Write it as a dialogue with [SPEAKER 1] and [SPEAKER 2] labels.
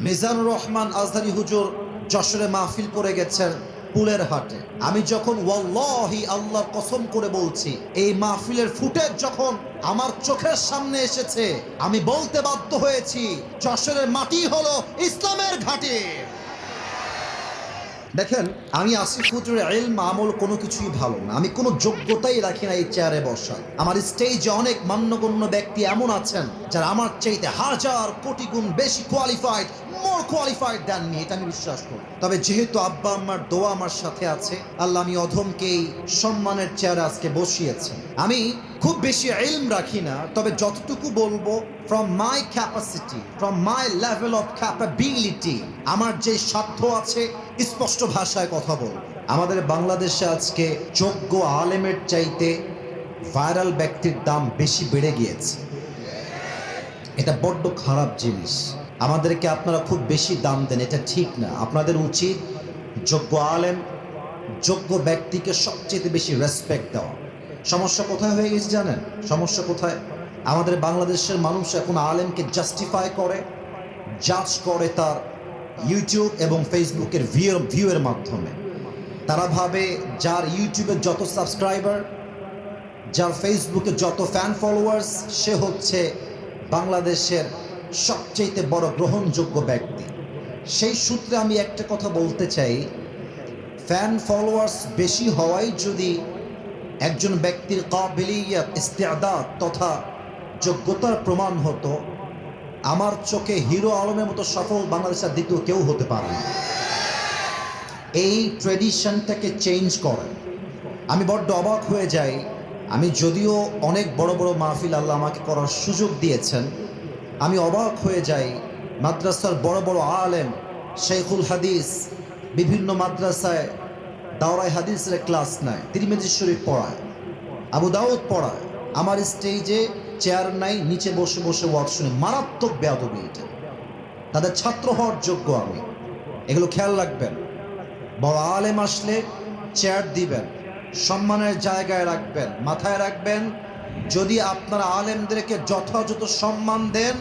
[SPEAKER 1] মিজানুর রহমান আজহারি হুজুর যশোরে মাহফিল করে গেছেন পুলের হাটে। আমি যখন ওয়াল্লাহি আল্লাহর কসম করে বলছি, এই মাহফিলের ফুটেজ যখন আমার চোখের সামনে এসেছে, আমি বলতে বাধ্য হয়েছি যশোরের মাটি হলো ইসলামের ঘাঁটি। দেখেন, আমি আসিফ হুজুরের ইলম আমল কোনো কিছুই ভালো না, আমি কোনো যোগ্যতাই রাখি না এই চেয়ারে বসার। আমার স্টেজে অনেক মান্যগণ্য ব্যক্তি এমন আছেন যারা আমার চাইতে হাজার কোটি গুণ বেশি কোয়ালিফাইড, মোর কোয়ালিফাইড দেন মি, এটা আমি বিশ্বাস করি। তবে যেহেতু আব্বা আম্মার দোয়া আমার সাথে আছে, আল্লাহ আমি অধমকে এই সম্মানের চেয়ারে আজকে বসিয়েছেন। আমি খুব বেশি ইলম রাখি না, তবে যতটুকু বলবো from my capacity, from my level of capability, আমার যে সাধ্য আছে স্পষ্ট ভাষায় কথা বলবো। আমাদের বাংলাদেশে আজকে যোগ্য আলেমের চাইতে ভাইরাল ব্যক্তির দাম বেশি বেড়ে গিয়েছে। এটা বড্ড খারাপ জিনিস। আমাদেরকে আপনারা খুব বেশি দাম দেন, এটা ঠিক না। আপনাদের উচিত যোগ্য আলেম, যোগ্য ব্যক্তিকে সবচেয়ে বেশি রেসপেক্ট দেওয়া। সমস্যা কোথায় হয়ে গেছে জানেন? সমস্যা কোথায়? আমাদের বাংলাদেশের মানুষ এখন আলেমকে জাস্টিফাই করে, জাজ করে তার ইউটিউব এবং ফেসবুকের ভিউয়ের মাধ্যমে। তারা ভাবে যার ইউটিউবে যত সাবস্ক্রাইবার, যার ফেসবুকে যত ফ্যান ফলোয়ার্স, সে হচ্ছে বাংলাদেশের সবচেয়ে বড় গ্রহণযোগ্য ব্যক্তি। সেই সূত্রে আমি একটা কথা বলতে চাই, ফ্যান ফলোয়ার্স বেশি হওয়াই যদি একজন ব্যক্তির কাবিলিয়াত, ইস্তেআদাত তথা যোগ্যতার প্রমাণ হতো, আমার চোখে হিরো আলমের মতো সফল বাংলাদেশের দ্বিতীয় কেউ হতে পারে না। এই ট্রেডিশনটাকে চেঞ্জ করেন। আমি বড্ড অবাক হয়ে যাই। আমি যদিও অনেক বড় বড় মাহফিল আল্লাহ আমাকে করার সুযোগ দিয়েছেন, আমি অবাক হয়ে যাই মাদ্রাসার বড় বড় আলেম, শেখুল হাদিস বিভিন্ন মাদ্রাসায় দাওরাই হাদিসের ক্লাস নেয়, তিরমিজি শরীফ পড়ায়, আবু দাউদ পড়ায়, আমার স্টেজে চেয়ার নাই, নিচে বসে বসে ওয়াজ শুনে। মারাত্মক বেয়াদবি এটা। তাদের ছাত্র হওয়ার যোগ্য আমি। এগুলো খেয়াল রাখবেন। বড় আলেম আসলে চেয়ার দিবেন, সম্মানের জায়গায় রাখবেন। মাথায় রাখবেন, যদি আপনারা আলেমদেরকে যথাযথ সম্মান দেন,